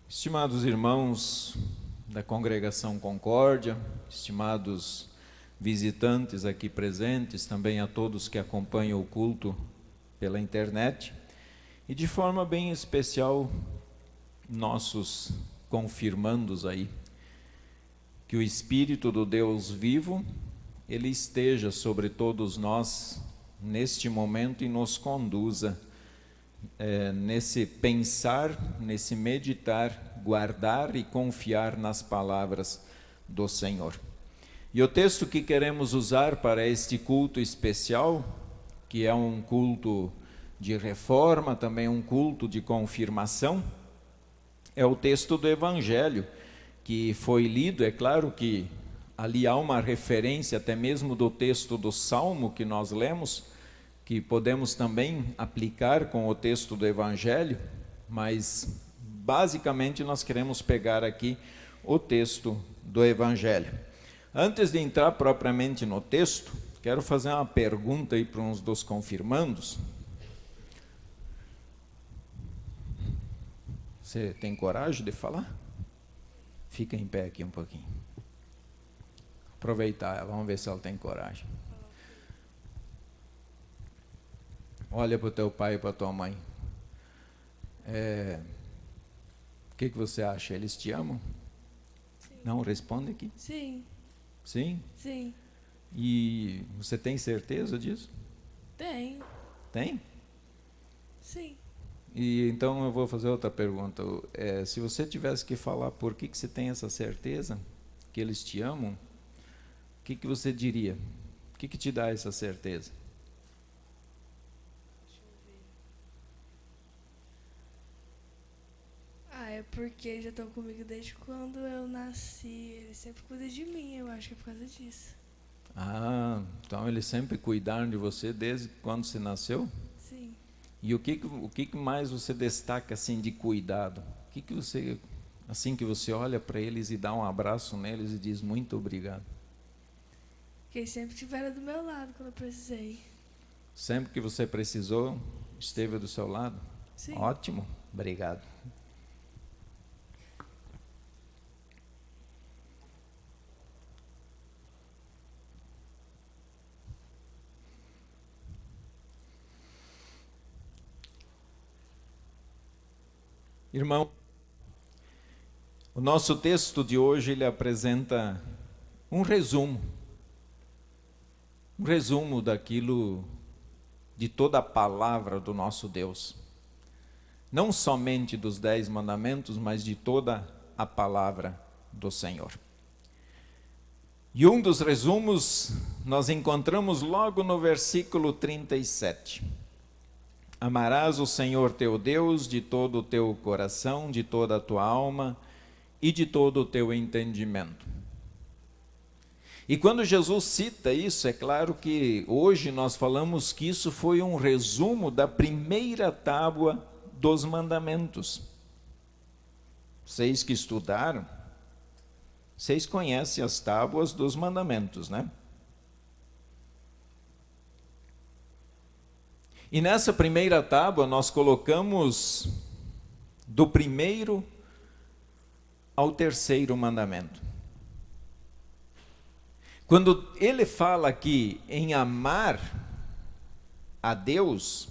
Estimados irmãos da Congregação Concórdia, estimados visitantes aqui presentes, também a todos que acompanham o culto pela internet, e de forma bem especial, nossos confirmandos aí, que o Espírito do Deus vivo, Ele esteja sobre todos nós neste momento e nos conduza nesse pensar, nesse meditar, guardar e confiar nas palavras do Senhor. E o texto que queremos usar para este culto especial, que é um culto de reforma, também um culto de confirmação, é o texto do Evangelho, que foi lido. É claro que ali há uma referência até mesmo do texto do Salmo que nós lemos, que podemos também aplicar com o texto do Evangelho, mas basicamente nós queremos pegar aqui o texto do Evangelho. Antes de entrar propriamente no texto, quero fazer uma pergunta aí para uns dos confirmandos. Você tem coragem de falar? Fica em pé aqui um pouquinho. Aproveitar ela, vamos ver se ela tem coragem. Olha para o teu pai e para a tua mãe. O que você acha? Eles te amam? Sim. Não, responde aqui. Sim. Sim? Sim. E você tem certeza disso? Tenho. Tem? Sim. E então eu vou fazer outra pergunta. Se você tivesse que falar por que você tem essa certeza, que eles te amam, o que você diria? O que te dá essa certeza? É porque eles já estão comigo desde quando eu nasci. Eles sempre cuidam de mim, eu acho que é por causa disso. Ah, então eles sempre cuidaram de você desde quando você nasceu? Sim. E o que mais você destaca assim de cuidado? O que você, assim que você olha para eles e dá um abraço neles e diz muito obrigado? Que eles sempre estiveram do meu lado quando eu precisei. Sempre que você precisou, esteve do seu lado? Sim. Ótimo, obrigado. Irmão, o nosso texto de hoje ele apresenta um resumo daquilo, de toda a palavra do nosso Deus. Não somente dos 10 mandamentos, mas de toda a palavra do Senhor. E um dos resumos nós encontramos logo no versículo 37. Amarás o Senhor teu Deus de todo o teu coração, de toda a tua alma e de todo o teu entendimento. E quando Jesus cita isso, é claro que hoje nós falamos que isso foi um resumo da primeira tábua dos mandamentos. Vocês que estudaram, vocês conhecem as tábuas dos mandamentos, né? E nessa primeira tábua nós colocamos do primeiro ao terceiro mandamento. Quando ele fala aqui em amar a Deus,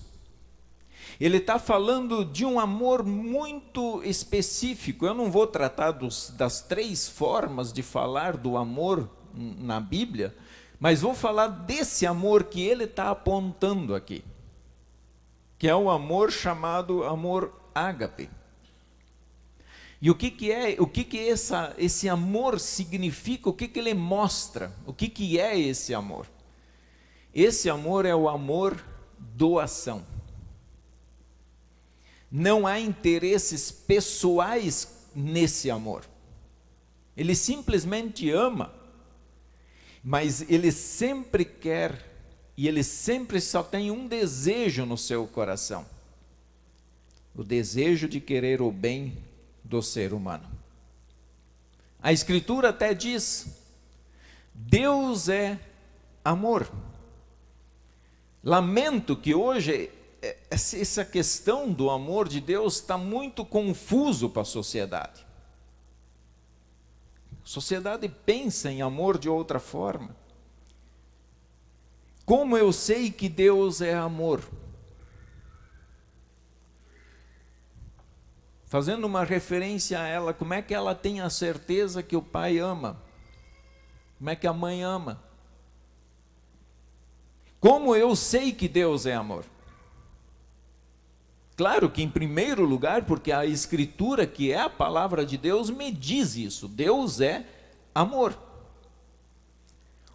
ele está falando de um amor muito específico. Eu não vou tratar das 3 formas de falar do amor na Bíblia, mas vou falar desse amor que ele está apontando aqui, que é o amor chamado amor ágape. E o que esse amor significa? O que ele mostra? O que é esse amor? Esse amor é o amor doação. Não há interesses pessoais nesse amor. Ele simplesmente ama, mas ele sempre quer, e ele sempre só tem um desejo no seu coração: o desejo de querer o bem do ser humano. A Escritura até diz: Deus é amor. Lamento que hoje essa questão do amor de Deus está muito confuso para a sociedade. A sociedade pensa em amor de outra forma. Como eu sei que Deus é amor? Fazendo uma referência a ela, como é que ela tem a certeza que o pai ama? Como é que a mãe ama? Como eu sei que Deus é amor? Claro que em primeiro lugar, porque a Escritura, que é a palavra de Deus, me diz isso. Deus é amor.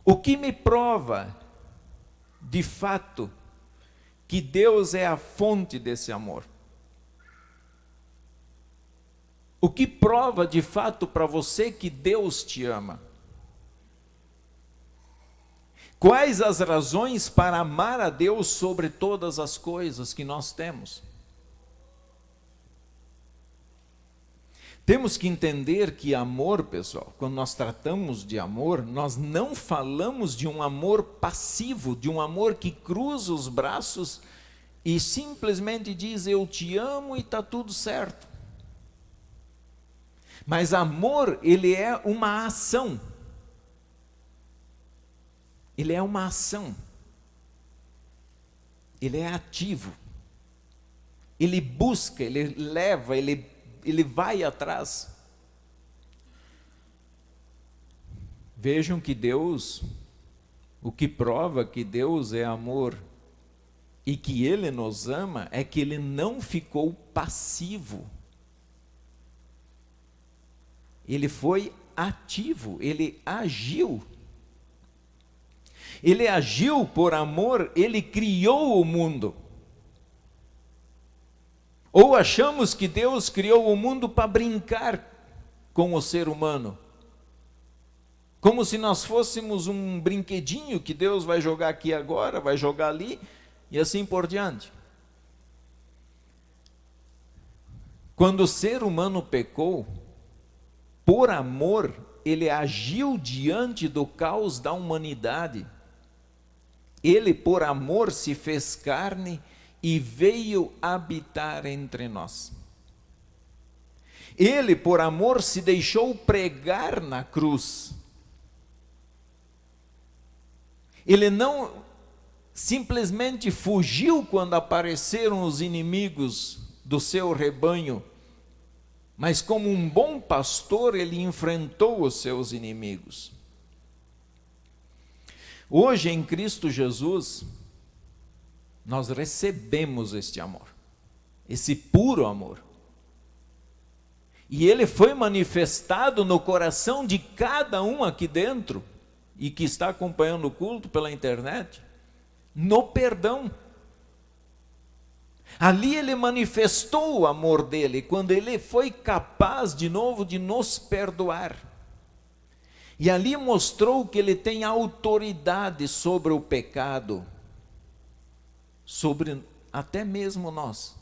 O que me prova, de fato, que Deus é a fonte desse amor? O que prova, de fato, para você que Deus te ama? Quais as razões para amar a Deus sobre todas as coisas que nós temos? Temos que entender que amor, pessoal, quando nós tratamos de amor, nós não falamos de um amor passivo, de um amor que cruza os braços e simplesmente diz eu te amo e está tudo certo. Mas amor, ele é uma ação. Ele é uma ação. Ele é ativo. Ele busca, ele leva, ele vai atrás. Vejam que Deus, o que prova que Deus é amor e que Ele nos ama, é que Ele não ficou passivo. Ele foi ativo, Ele agiu. Ele agiu por amor, Ele criou o mundo. Ou achamos que Deus criou o mundo para brincar com o ser humano? Como se nós fôssemos um brinquedinho que Deus vai jogar aqui agora, vai jogar ali, e assim por diante. Quando o ser humano pecou, por amor, ele agiu diante do caos da humanidade. Ele, por amor, se fez carne e veio habitar entre nós. Ele, por amor, se deixou pregar na cruz. Ele não simplesmente fugiu quando apareceram os inimigos do seu rebanho, mas como um bom pastor, ele enfrentou os seus inimigos. Hoje, em Cristo Jesus, nós recebemos este amor, esse puro amor. E ele foi manifestado no coração de cada um aqui dentro, e que está acompanhando o culto pela internet, no perdão. Ali ele manifestou o amor dele, quando ele foi capaz de novo de nos perdoar. E ali mostrou que ele tem autoridade sobre o pecado, sobre até mesmo nós.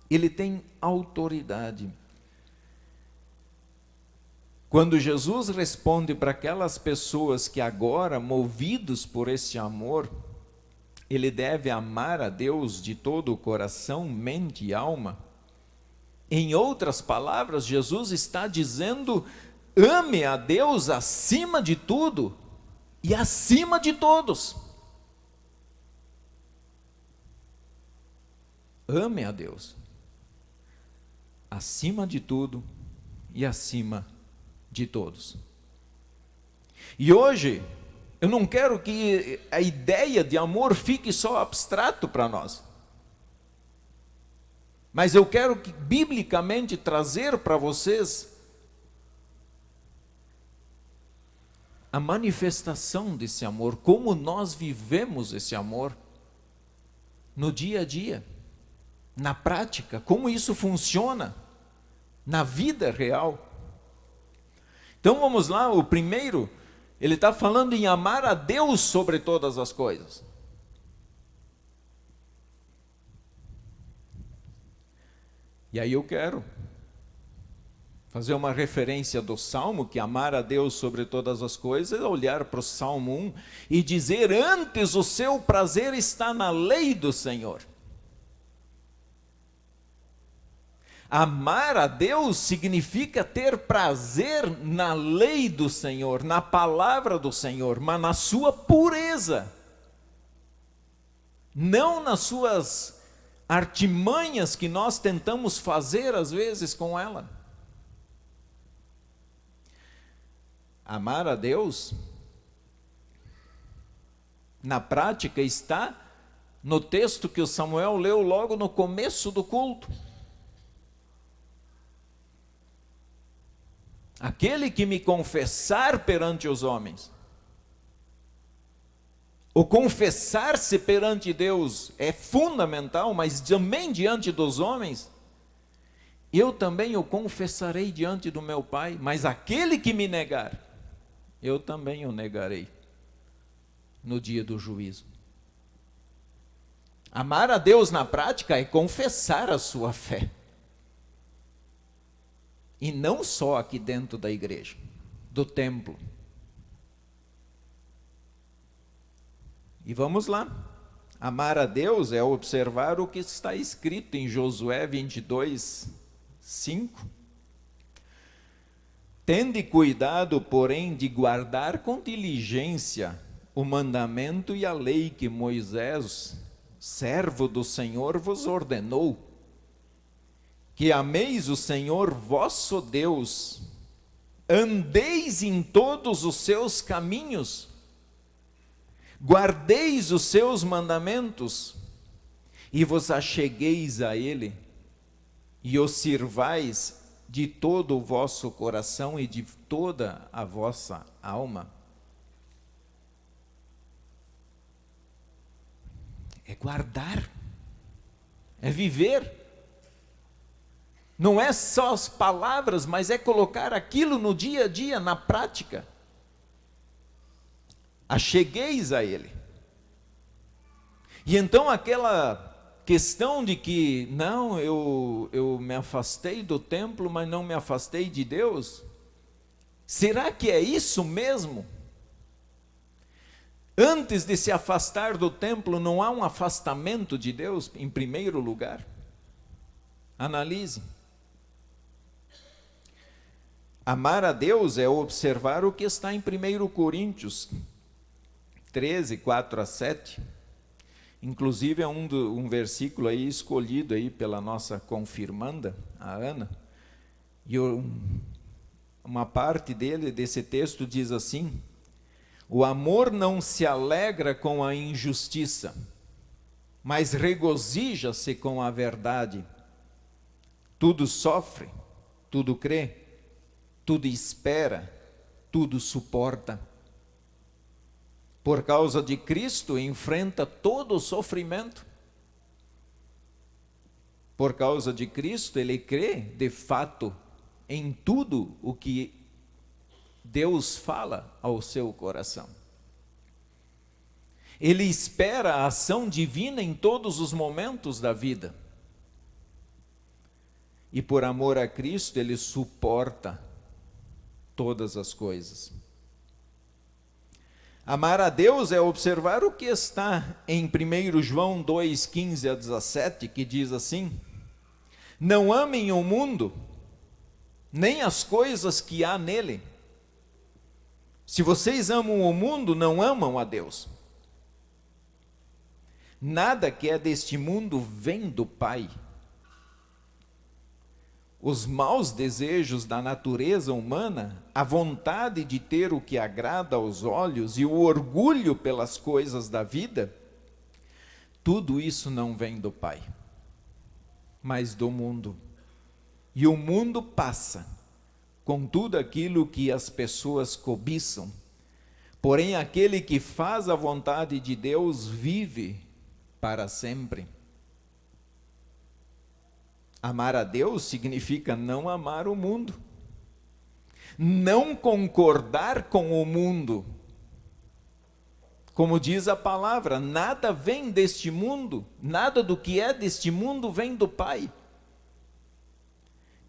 Ele tem autoridade. Quando Jesus responde para aquelas pessoas que agora, movidos por esse amor, ele deve amar a Deus de todo o coração, mente e alma. Em outras palavras, Jesus está dizendo: ame a Deus acima de tudo e acima de todos. Ame a Deus acima de tudo e acima de todos. E hoje, eu não quero que a ideia de amor fique só abstrato para nós. Mas eu quero que, biblicamente, trazer para vocês a manifestação desse amor, como nós vivemos esse amor no dia a dia, na prática, como isso funciona na vida real. Então vamos lá, o primeiro, ele está falando em amar a Deus sobre todas as coisas. E aí eu quero fazer uma referência do Salmo, que amar a Deus sobre todas as coisas, é olhar para o Salmo 1 e dizer: antes o seu prazer está na lei do Senhor. Amar a Deus significa ter prazer na lei do Senhor, na palavra do Senhor, mas na sua pureza. Não nas suas artimanhas que nós tentamos fazer às vezes com ela. Amar a Deus, na prática, está no texto que o Samuel leu logo no começo do culto. Aquele que me confessar perante os homens. O confessar-se perante Deus é fundamental, mas também diante dos homens. Eu também o confessarei diante do meu Pai, mas aquele que me negar, eu também o negarei no dia do juízo. Amar a Deus na prática é confessar a sua fé. E não só aqui dentro da igreja, do templo. E vamos lá. Amar a Deus é observar o que está escrito em Josué 22, 5. Tende cuidado, porém, de guardar com diligência o mandamento e a lei que Moisés, servo do Senhor, vos ordenou. Que ameis o Senhor vosso Deus, andeis em todos os seus caminhos, guardeis os seus mandamentos, e vos achegueis a Ele, e o sirvais de todo o vosso coração e de toda a vossa alma. É guardar, é viver. Não é só as palavras, mas é colocar aquilo no dia a dia, na prática. Achegueis a Ele. E então aquela questão de que, não, eu me afastei do templo, mas não me afastei de Deus. Será que é isso mesmo? Antes de se afastar do templo, não há um afastamento de Deus, em primeiro lugar? Analise. Amar a Deus é observar o que está em 1 Coríntios 13, 4 a 7. Inclusive é um versículo aí escolhido aí pela nossa confirmanda, a Ana. E uma parte desse texto diz assim: o amor não se alegra com a injustiça, mas regozija-se com a verdade. Tudo sofre, tudo crê, tudo espera, tudo suporta. Por causa de Cristo, enfrenta todo o sofrimento. Por causa de Cristo, ele crê, de fato, em tudo o que Deus fala ao seu coração. Ele espera a ação divina em todos os momentos da vida. E por amor a Cristo, ele suporta todas as coisas. Amar a Deus é observar o que está em 1 João 2, 15 a 17, que diz assim: não amem o mundo, nem as coisas que há nele. Se vocês amam o mundo, não amam a Deus. Nada que é deste mundo vem do Pai. Os maus desejos da natureza humana, a vontade de ter o que agrada aos olhos e o orgulho pelas coisas da vida, tudo isso não vem do Pai, mas do mundo. E o mundo passa com tudo aquilo que as pessoas cobiçam. Porém, aquele que faz a vontade de Deus vive para sempre. Amar a Deus significa não amar o mundo, não concordar com o mundo. Como diz a palavra, nada vem deste mundo, nada do que é deste mundo vem do Pai.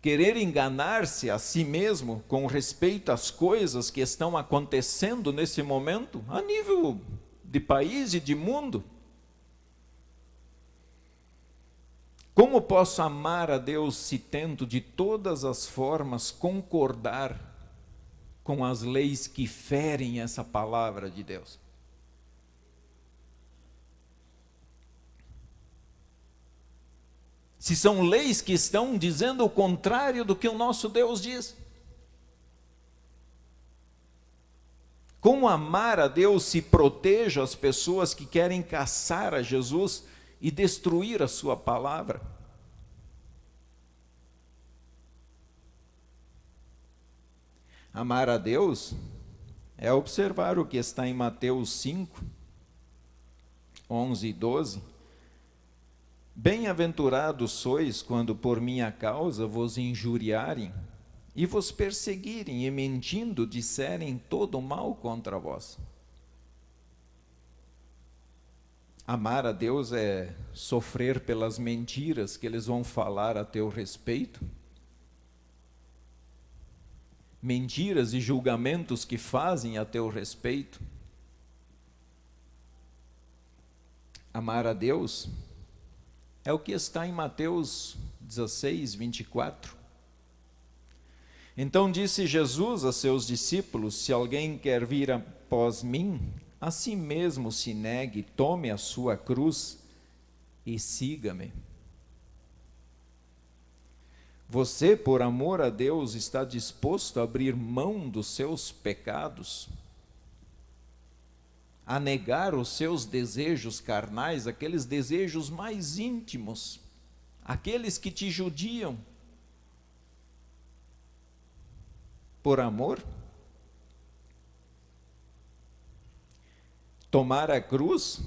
Querer enganar-se a si mesmo com respeito às coisas que estão acontecendo nesse momento, a nível de país e de mundo, Como posso amar a Deus se tento de todas as formas concordar com as leis que ferem essa palavra de Deus? Se são leis que estão dizendo o contrário do que o nosso Deus diz. Como amar a Deus se protejo as pessoas que querem caçar a Jesus e destruir a sua palavra? Amar a Deus é observar o que está em Mateus 5, 11 e 12. Bem-aventurados sois quando por minha causa vos injuriarem e vos perseguirem e mentindo disserem todo mal contra vós. Amar a Deus é sofrer pelas mentiras que eles vão falar a teu respeito, mentiras e julgamentos que fazem a teu respeito. Amar a Deus é o que está em Mateus 16, 24. Então disse Jesus a seus discípulos: se alguém quer vir após mim, a si mesmo se negue, tome a sua cruz e siga-me. Você, por amor a Deus, está disposto a abrir mão dos seus pecados, a negar os seus desejos carnais, aqueles desejos mais íntimos, aqueles que te judiam, por amor? Tomar a cruz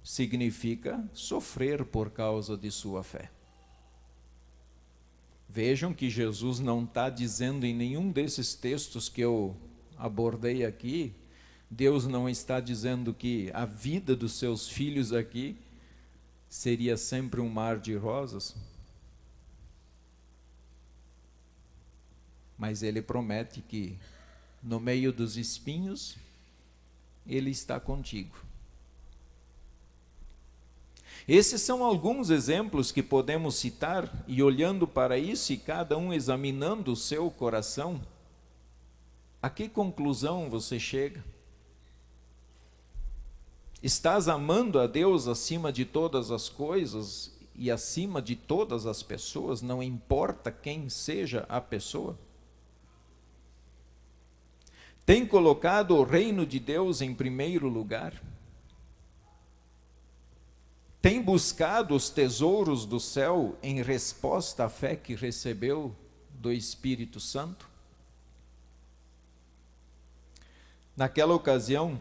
significa sofrer por causa de sua fé. Vejam que Jesus não está dizendo em nenhum desses textos que eu abordei aqui, Deus não está dizendo que a vida dos seus filhos aqui seria sempre um mar de rosas. Mas Ele promete que no meio dos espinhos, Ele está contigo. Esses são alguns exemplos que podemos citar, e olhando para isso e cada um examinando o seu coração, a que conclusão você chega? Estás amando a Deus acima de todas as coisas e acima de todas as pessoas, não importa quem seja a pessoa? Tem colocado o reino de Deus em primeiro lugar? Tem buscado os tesouros do céu em resposta à fé que recebeu do Espírito Santo? Naquela ocasião,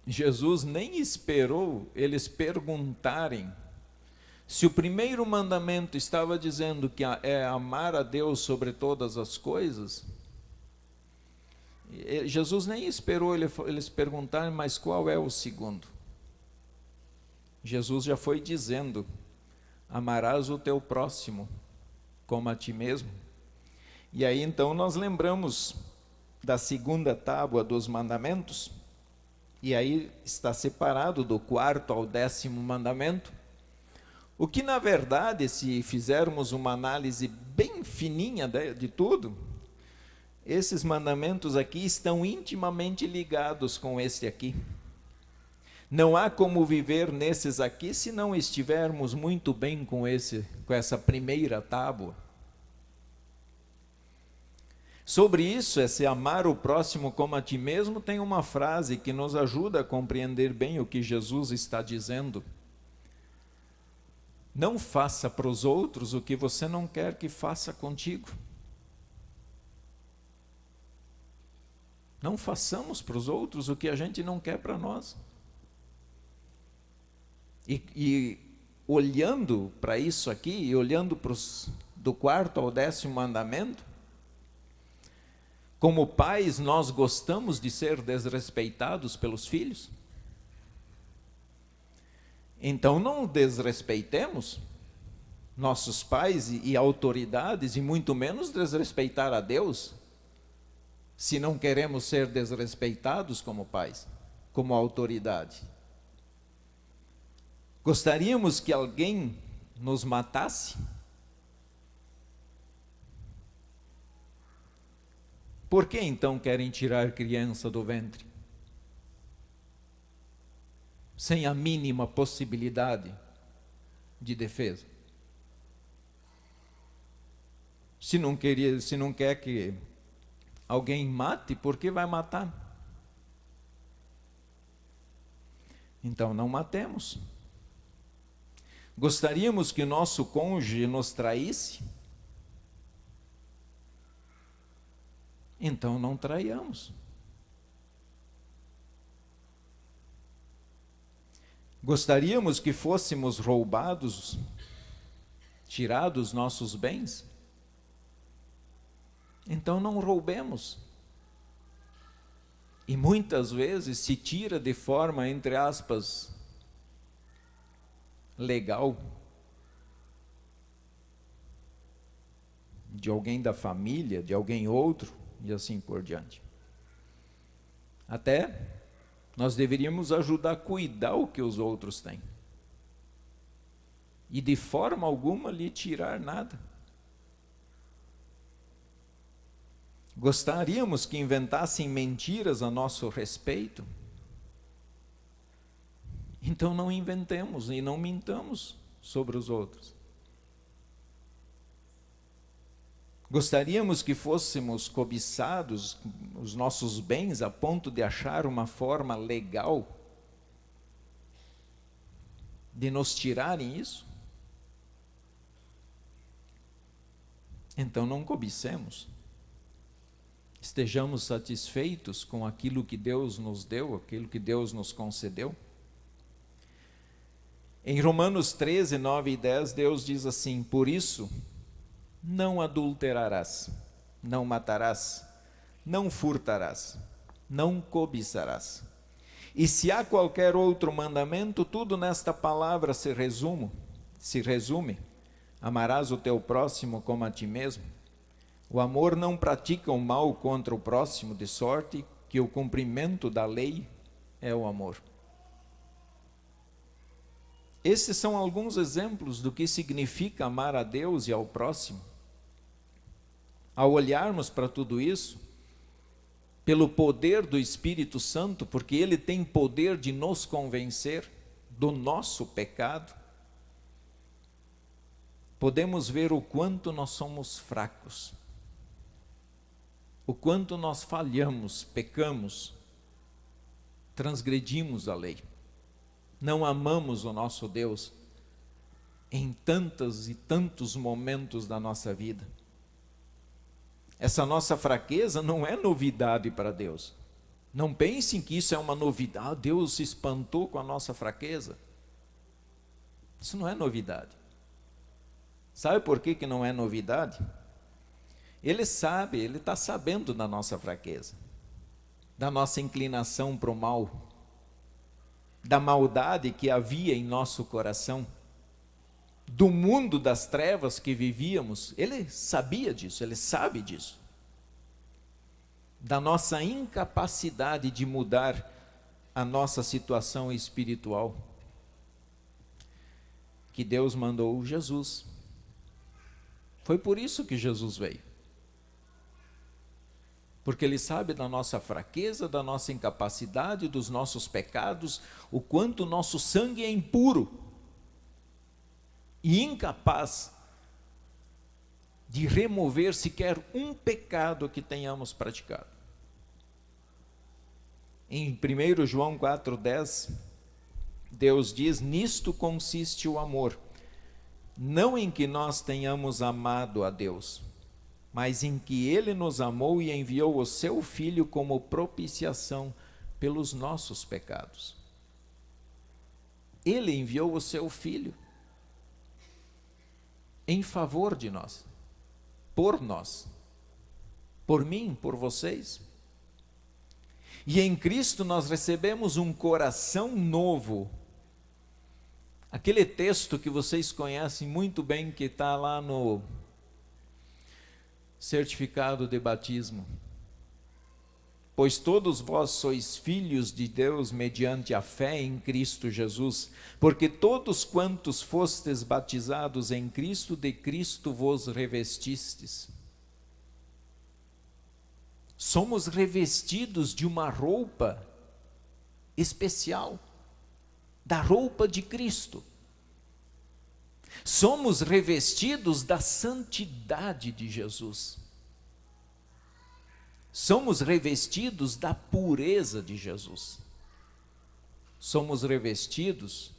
Jesus nem esperou eles perguntarem se o primeiro mandamento estava dizendo que é amar a Deus sobre todas as coisas. Jesus nem esperou eles perguntarem, mas qual é o segundo? Jesus já foi dizendo: amarás o teu próximo como a ti mesmo. E aí então nós lembramos da segunda tábua dos mandamentos, e aí está separado do 4º ao 10º mandamento, o que na verdade, se fizermos uma análise bem fininha de tudo, esses mandamentos aqui estão intimamente ligados com esse aqui. Não há como viver nesses aqui se não estivermos muito bem com essa primeira tábua. Sobre isso, esse amar o próximo como a ti mesmo, tem uma frase que nos ajuda a compreender bem o que Jesus está dizendo. Não faça para os outros o que você não quer que faça contigo. Não façamos para os outros o que a gente não quer para nós. E olhando para isso aqui, e olhando do 4º ao 10º mandamento, como pais, nós gostamos de ser desrespeitados pelos filhos? Então não desrespeitemos nossos pais e autoridades, e muito menos desrespeitar a Deus, se não queremos ser desrespeitados como pais, como autoridade. Gostaríamos que alguém nos matasse, por que então querem tirar criança do ventre? Sem a mínima possibilidade de defesa. Se não quer que alguém mate, por que vai matar? Então não matemos. Gostaríamos que nosso cônjuge nos traísse? Então não traiamos. Gostaríamos que fôssemos roubados, tirados nossos bens? Então não roubemos. E muitas vezes se tira de forma, entre aspas, legal, de alguém da família, de alguém outro, e assim por diante. Até nós deveríamos ajudar a cuidar o que os outros têm. E de forma alguma lhe tirar nada. Gostaríamos que inventassem mentiras a nosso respeito? Então não inventemos e não mintamos sobre os outros. Gostaríamos que fôssemos cobiçados, os nossos bens, a ponto de achar uma forma legal de nos tirarem isso? Então não cobicemos. Estejamos satisfeitos com aquilo que Deus nos deu, aquilo que Deus nos concedeu. Em Romanos 13, 9 e 10, Deus diz assim: por isso, não adulterarás, não matarás, não furtarás, não cobiçarás. E se há qualquer outro mandamento, tudo nesta palavra se resume: amarás o teu próximo como a ti mesmo. O amor não pratica o mal contra o próximo, de sorte que o cumprimento da lei é o amor. Esses são alguns exemplos do que significa amar a Deus e ao próximo. Ao olharmos para tudo isso, pelo poder do Espírito Santo, porque Ele tem poder de nos convencer do nosso pecado, podemos ver o quanto nós somos fracos, o quanto nós falhamos, pecamos, transgredimos a lei, não amamos o nosso Deus em tantos e tantos momentos da nossa vida. Essa nossa fraqueza não é novidade para Deus. Não pensem que isso é uma novidade. Deus se espantou com a nossa fraqueza. Isso não é novidade. Sabe por que não é novidade? Ele sabe, Ele está sabendo da nossa fraqueza, da nossa inclinação para o mal, da maldade que havia em nosso coração, do mundo das trevas que vivíamos. Ele sabia disso, Ele sabe disso. Da nossa incapacidade de mudar a nossa situação espiritual. Que Deus mandou Jesus. Foi por isso que Jesus veio. Porque Ele sabe da nossa fraqueza, da nossa incapacidade, dos nossos pecados, o quanto o nosso sangue é impuro e incapaz de remover sequer um pecado que tenhamos praticado. Em 1 João 4,10, Deus diz: nisto consiste o amor, não em que nós tenhamos amado a Deus, mas em que Ele nos amou e enviou o seu Filho como propiciação pelos nossos pecados. Ele enviou o seu Filho em favor de nós, por mim, por vocês. E em Cristo nós recebemos um coração novo. Aquele texto que vocês conhecem muito bem, que está lá no certificado de batismo. Pois todos vós sois filhos de Deus mediante a fé em Cristo Jesus, porque todos quantos fostes batizados em Cristo, de Cristo vos revestistes. Somos revestidos de uma roupa especial, da roupa de Cristo. Somos revestidos da santidade de Jesus. Somos revestidos da pureza de Jesus. Somos revestidos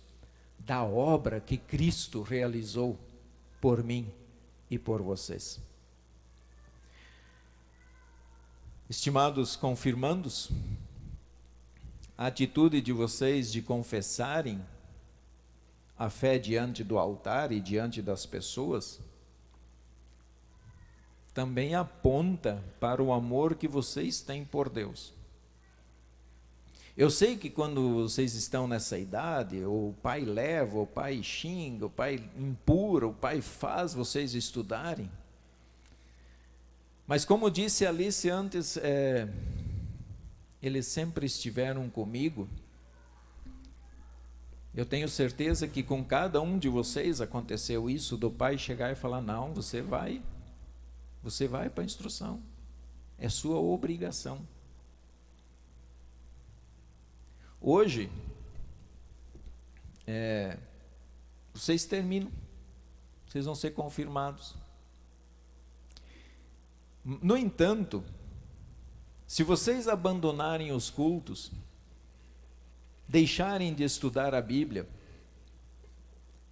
da obra que Cristo realizou por mim e por vocês. Estimados confirmandos, a atitude de vocês de confessarem a fé diante do altar e diante das pessoas também aponta para o amor que vocês têm por Deus. Eu sei que quando vocês estão nessa idade, o pai leva, o pai xinga, o pai impura, o pai faz vocês estudarem. Mas como disse Alice antes, eles sempre estiveram comigo. Eu tenho certeza que com cada um de vocês aconteceu isso, do pai chegar e falar, não, você vai para a instrução, é sua obrigação. Hoje, vocês terminam, vocês vão ser confirmados. No entanto, se vocês abandonarem os cultos, deixarem de estudar a Bíblia,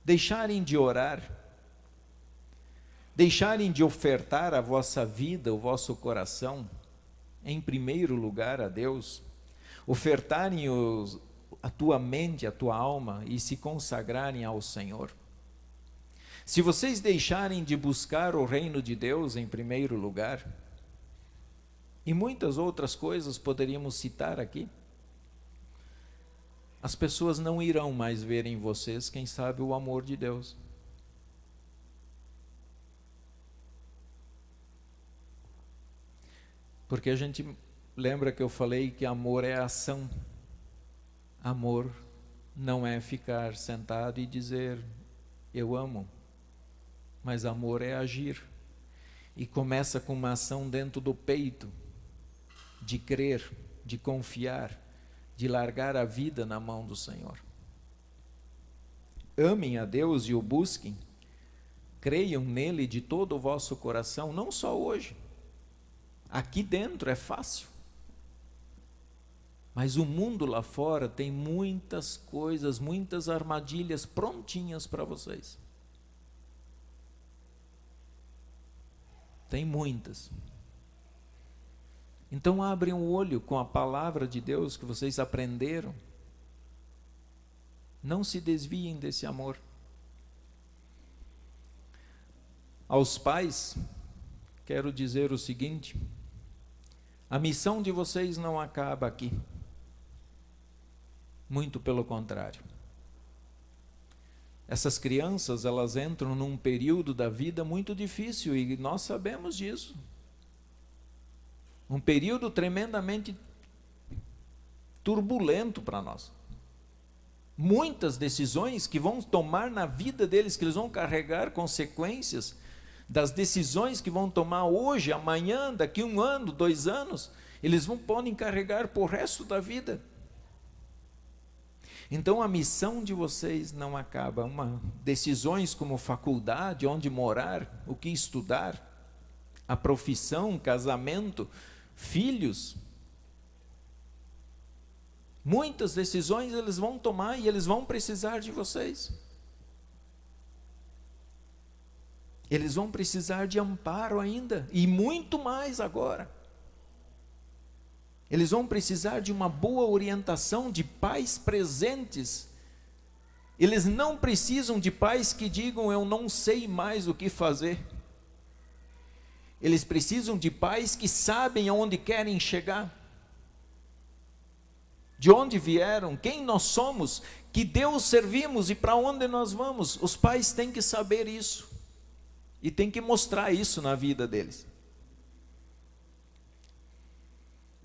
deixarem de orar, deixarem de ofertar a vossa vida, o vosso coração, em primeiro lugar a Deus, ofertarem a tua mente, a tua alma e se consagrarem ao Senhor. Se vocês deixarem de buscar o reino de Deus em primeiro lugar, e muitas outras coisas poderíamos citar aqui, as pessoas não irão mais ver em vocês, quem sabe, o amor de Deus. Porque a gente lembra que eu falei que amor é ação. Amor não é ficar sentado e dizer, eu amo. Mas amor é agir. E começa com uma ação dentro do peito, de crer, de confiar, de largar a vida na mão do Senhor. Amem a Deus e o busquem. Creiam nele de todo o vosso coração, não só hoje. Aqui dentro é fácil. Mas o mundo lá fora tem muitas coisas, muitas armadilhas prontinhas para vocês. Tem muitas. Então abrem o olho com a palavra de Deus que vocês aprenderam. Não se desviem desse amor. Aos pais, quero dizer o seguinte: a missão de vocês não acaba aqui. Muito pelo contrário. Essas crianças, elas entram num período da vida muito difícil e nós sabemos disso. Um período tremendamente turbulento para nós. Muitas decisões que vão tomar na vida deles, que eles vão carregar consequências das decisões que vão tomar hoje, amanhã, daqui 1 ano, 2 anos, eles podem carregar por resto da vida. Então a missão de vocês não acaba. Decisões como faculdade, onde morar, o que estudar, a profissão, casamento, filhos. Muitas decisões eles vão tomar e eles vão precisar de vocês. Eles vão precisar de amparo ainda, e muito mais agora. Eles vão precisar de uma boa orientação, de pais presentes. Eles não precisam de pais que digam, eu não sei mais o que fazer. Eles precisam de pais que sabem aonde querem chegar. De onde vieram, quem nós somos, que Deus servimos e para onde nós vamos. Os pais têm que saber isso. E têm que mostrar isso na vida deles.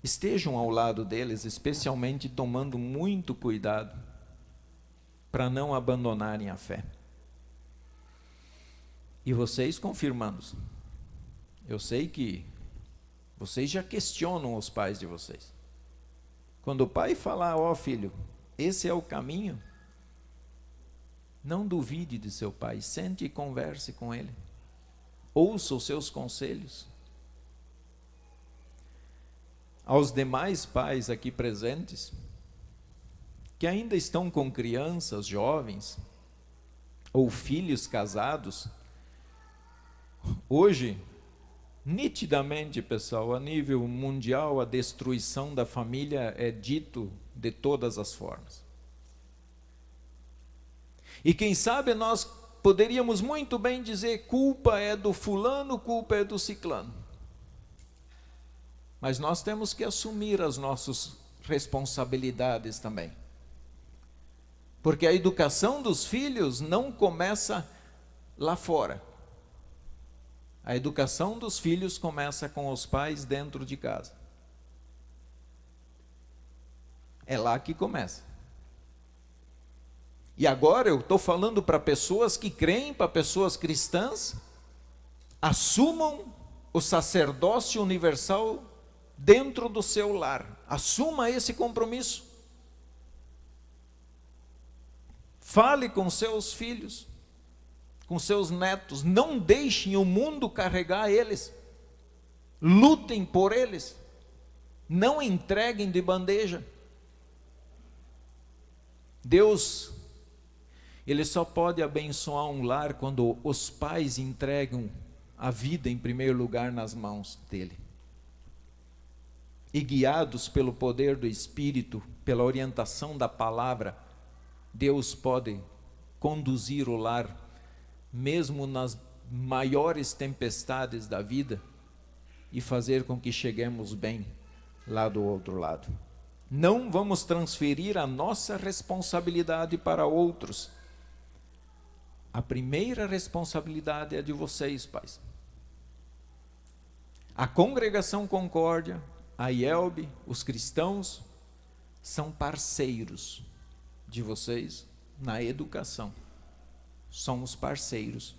estejam ao lado deles, especialmente tomando muito cuidado para não abandonarem a fé. E vocês confirmando. Eu sei que vocês já questionam os pais de vocês. Quando o pai falar, ó filho, esse é o caminho, não duvide de seu pai, sente e converse com ele. Ouça os seus conselhos. Aos demais pais aqui presentes, que ainda estão com crianças, jovens, ou filhos casados, hoje, nitidamente, pessoal, a nível mundial, a destruição da família é dito de todas as formas. E quem sabe nós poderíamos muito bem dizer, culpa é do fulano, culpa é do ciclano. Mas nós temos que assumir as nossas responsabilidades também. Porque a educação dos filhos não começa lá fora. A educação dos filhos começa com os pais dentro de casa. É lá que começa. E agora eu estou falando para pessoas que creem, para pessoas cristãs, assumam o sacerdócio universal dentro do seu lar. Assuma esse compromisso. Fale com seus filhos, com seus netos. Não deixem o mundo carregar eles. Lutem por eles. Não entreguem de bandeja. Deus, Ele só pode abençoar um lar quando os pais entregam a vida em primeiro lugar nas mãos dele. E guiados pelo poder do Espírito, pela orientação da palavra, Deus pode conduzir o lar, mesmo nas maiores tempestades da vida, e fazer com que cheguemos bem lá do outro lado. Não vamos transferir a nossa responsabilidade para outros. A primeira responsabilidade é de vocês, pais. A Congregação Concórdia, a IELB, os cristãos, são parceiros de vocês na educação. Somos parceiros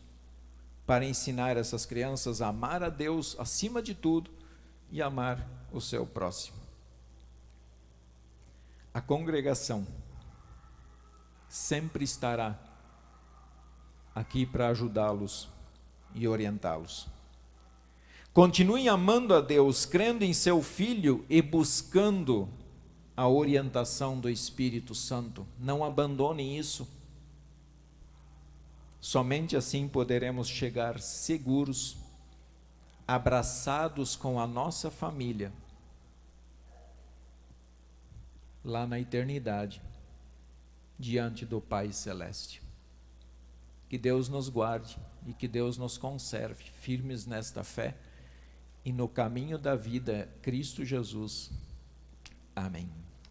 para ensinar essas crianças a amar a Deus acima de tudo e amar o seu próximo. A congregação sempre estará aqui para ajudá-los e orientá-los. Continuem amando a Deus, crendo em seu Filho e buscando a orientação do Espírito Santo. Não abandonem isso. Somente assim poderemos chegar seguros, abraçados com a nossa família, lá na eternidade, diante do Pai Celeste. Que Deus nos guarde e que Deus nos conserve firmes nesta fé e no caminho da vida, Cristo Jesus. Amém.